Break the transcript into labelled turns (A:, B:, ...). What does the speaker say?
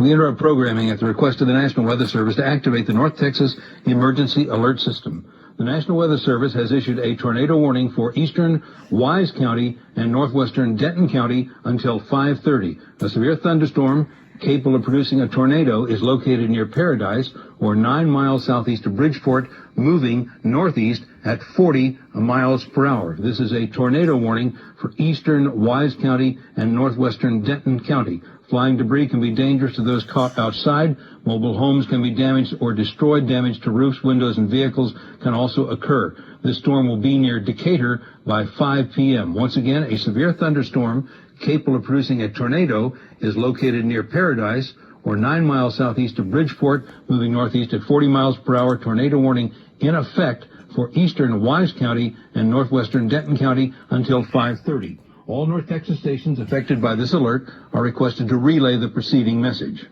A: We interrupt programming at the request of the National Weather Service to activate the North Texas Emergency Alert System. The National Weather Service has issued a tornado warning for eastern Wise County and northwestern Denton County until 5:30. A severe thunderstorm capable of producing a tornado is located near Paradise, or 9 miles southeast of Bridgeport, moving northeast at 40 miles per hour. This is a tornado warning for eastern Wise County and northwestern Denton County. Flying debris can be dangerous to those caught outside. Mobile homes can be damaged or destroyed. Damage to roofs, windows, and vehicles can also occur. This storm will be near Decatur by 5 p.m. Once again, a severe thunderstorm capable of producing a tornado is located near Paradise, or 9 miles southeast of Bridgeport, moving northeast at 40 miles per hour. Tornado warning in effect for eastern Wise County and northwestern Denton County until 5:30. All North Texas stations affected by this alert are requested to relay the preceding message.